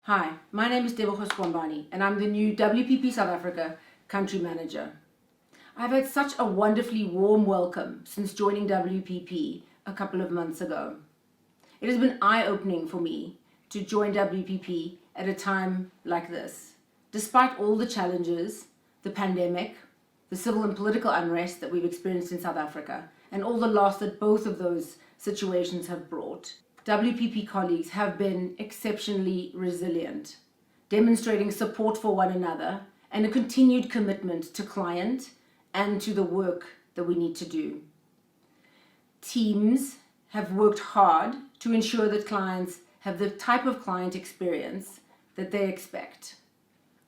Hi, my name is Tebogo Skwambane, and I'm the new WPP South Africa Country Manager. I've had such a wonderfully warm welcome since joining WPP a couple of months ago. It has been eye-opening for me to join WPP at a time like this. Despite all the challenges, the pandemic, the civil and political unrest that we've experienced in South Africa, and all the loss that both of those situations have brought, WPP colleagues have been exceptionally resilient, demonstrating support for one another and a continued commitment to client and to the work that we need to do. Teams have worked hard to ensure that clients have the type of client experience that they expect.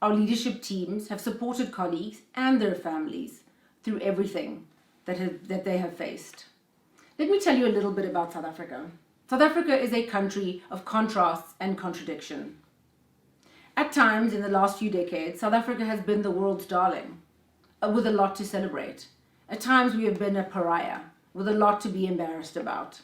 Our leadership teams have supported colleagues and their families through everything that they have faced. Let me tell you a little bit about South Africa. South Africa is a country of contrasts and contradiction. At times in the last few decades, South Africa has been the world's darling, with a lot to celebrate. At times we have been a pariah, with a lot to be embarrassed about.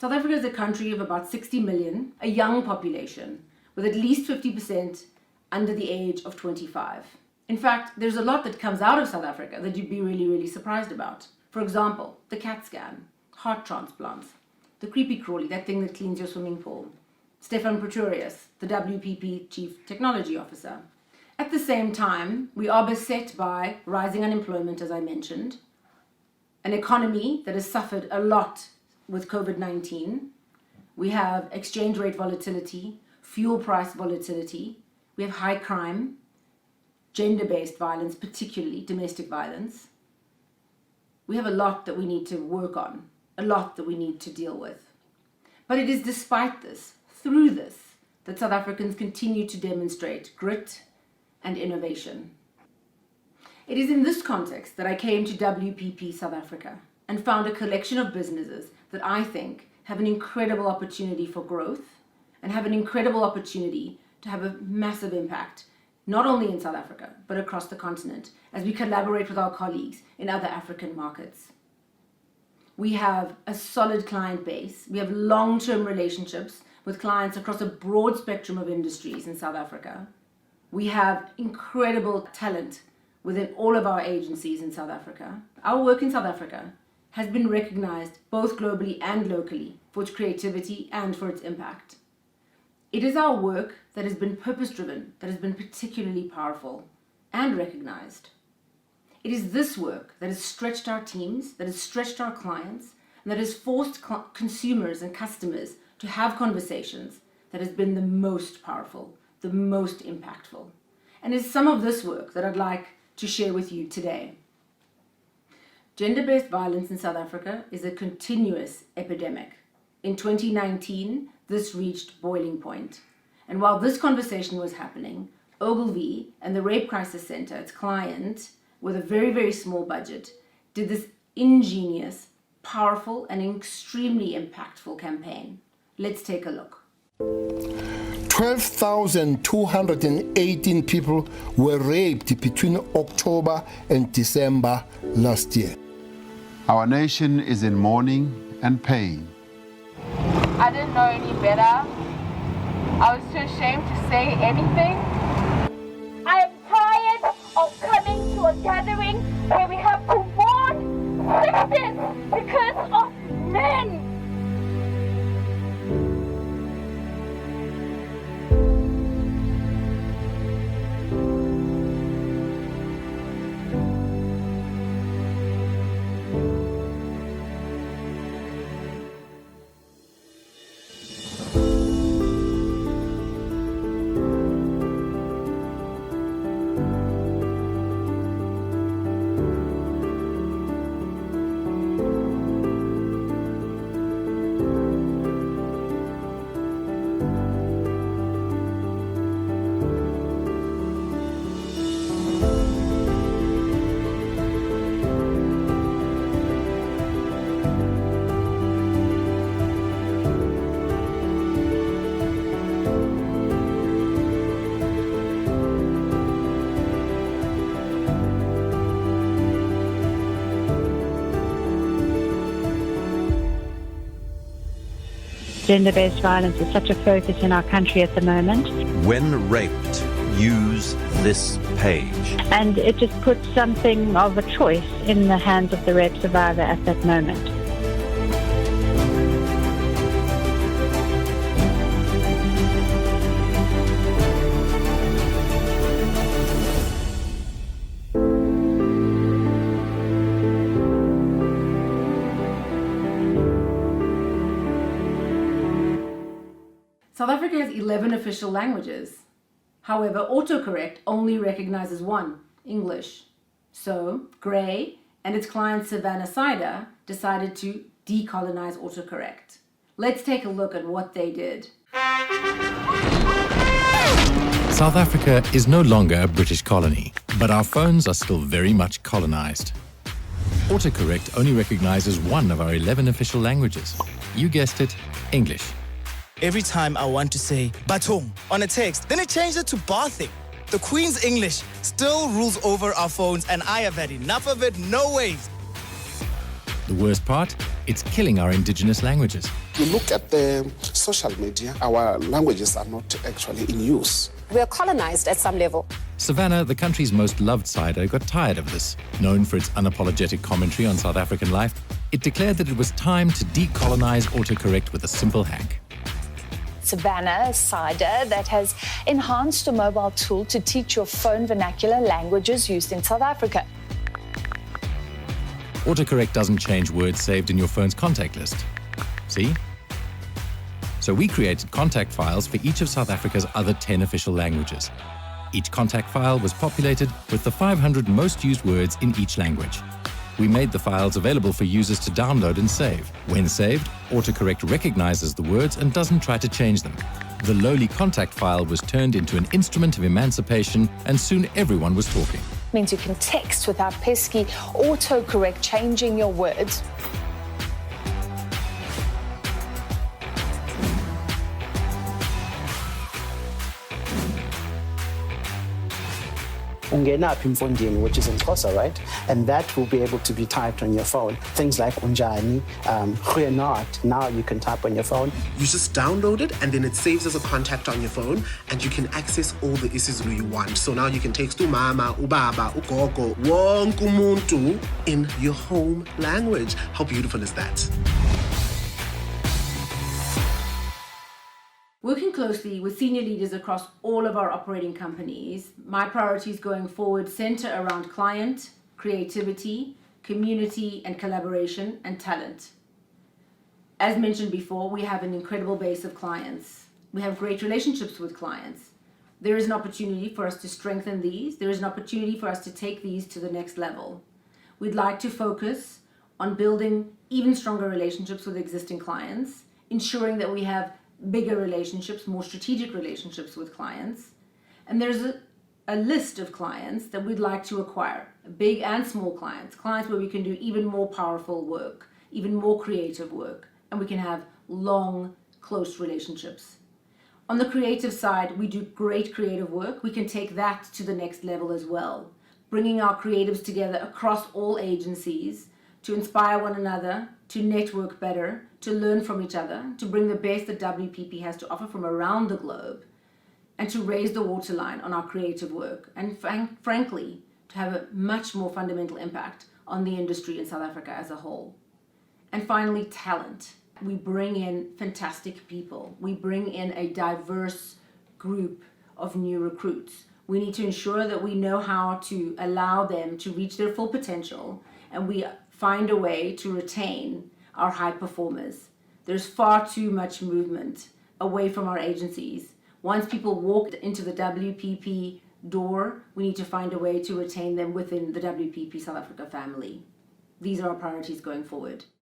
South Africa is a country of about 60 million, a young population, with at least 50% under the age of 25. In fact, there's a lot that comes out of South Africa that you'd be really, really surprised about. For example, the CAT scan, heart transplants, the creepy crawly, that thing that cleans your swimming pool, Stefan Pretorius, the WPP Chief Technology Officer. At the same time, we are beset by rising unemployment, as I mentioned, an economy that has suffered a lot with COVID-19. We have exchange rate volatility, fuel price volatility, we have high crime, gender-based violence, particularly domestic violence. We have a lot that we need to work on, a lot that we need to deal with. But it is despite this, through this, that South Africans continue to demonstrate grit and innovation. It is in this context that I came to WPP South Africa and found a collection of businesses that I think have an incredible opportunity for growth and have an incredible opportunity to have a massive impact, not only in South Africa, but across the continent, as we collaborate with our colleagues in other African markets. We have a solid client base. We have long-term relationships with clients across a broad spectrum of industries in South Africa. We have incredible talent within all of our agencies in South Africa. Our work in South Africa has been recognized both globally and locally for its creativity and for its impact. It is our work that has been purpose-driven, that has been particularly powerful and recognized. It is this work that has stretched our teams, that has stretched our clients, and that has forced consumers and customers to have conversations that has been the most powerful, the most impactful. And it's some of this work that I'd like to share with you today. Gender-based violence in South Africa is a continuous epidemic. In 2019, this reached boiling point. And while this conversation was happening, Ogilvy and the Rape Crisis Center, its client, with a very, very small budget, did this ingenious, powerful, and extremely impactful campaign. Let's take a look. 12,218 people were raped between October and December last year. Our nation is in mourning and pain. I didn't know any better. I was too ashamed to say anything. I am tired of coming to a gathering where we have to mourn sisters because of men. Gender-based violence is such a focus in our country at the moment. When raped, use this page. And it just puts something of a choice in the hands of the rape survivor at that moment. South Africa has 11 official languages. However, autocorrect only recognizes one, English. So, Gray and its client Savanna decided to decolonize autocorrect. Let's take a look at what they did. South Africa is no longer a British colony, but our phones are still very much colonized. Autocorrect only recognizes one of our 11 official languages. You guessed it, English. Every time I want to say Batong on a text, then it changes it to Bathing. The Queen's English still rules over our phones, and I have had enough of it, no ways. The worst part? It's killing our indigenous languages. You look at the social media, our languages are not actually in use. We are colonized at some level. Savanna, the country's most loved cider, got tired of this. Known for its unapologetic commentary on South African life, it declared that it was time to decolonize autocorrect with a simple hack. Savanna cider that has enhanced a mobile tool to teach your phone vernacular languages used in South Africa. Autocorrect doesn't change words saved in your phone's contact list. See? So we created contact files for each of South Africa's other 10 official languages. Each contact file was populated with the 500 most used words in each language. We made the files available for users to download and save. When saved, autocorrect recognizes the words and doesn't try to change them. The lowly contact file was turned into an instrument of emancipation, and soon everyone was talking. Means you can text without pesky autocorrect changing your words. Ungenaphi mfondini, which is in Xhosa, right? And that will be able to be typed on your phone. Things like unjani, not. Now you can type on your phone. You just download it and then it saves as a contact on your phone, and you can access all the isiZulu you want. So now you can text umama, ubaba, ugogo, wonke umuntu in your home language. How beautiful is that? Working closely with senior leaders across all of our operating companies, my priorities going forward center around client, creativity, community and collaboration, and talent. As mentioned before, we have an incredible base of clients. We have great relationships with clients. There is an opportunity for us to strengthen these. There is an opportunity for us to take these to the next level. We'd like to focus on building even stronger relationships with existing clients, ensuring that we have bigger relationships, more strategic relationships with clients. And there's a list of clients that we'd like to acquire, big and small clients where we can do even more powerful work, even more creative work, and we can have long, close relationships. On the creative side, we do great creative work. We can take that to the next level as well, bringing our creatives together across all agencies to inspire one another, to network better, to learn from each other, to bring the best that WPP has to offer from around the globe, and to raise the waterline on our creative work, and frankly, to have a much more fundamental impact on the industry in South Africa as a whole. And finally, talent. We bring in fantastic people. We bring in a diverse group of new recruits. We need to ensure that we know how to allow them to reach their full potential, and we find a way to retain our high performers. There's far too much movement away from our agencies. Once people walk into the WPP door, we need to find a way to retain them within the WPP South Africa family. These are our priorities going forward.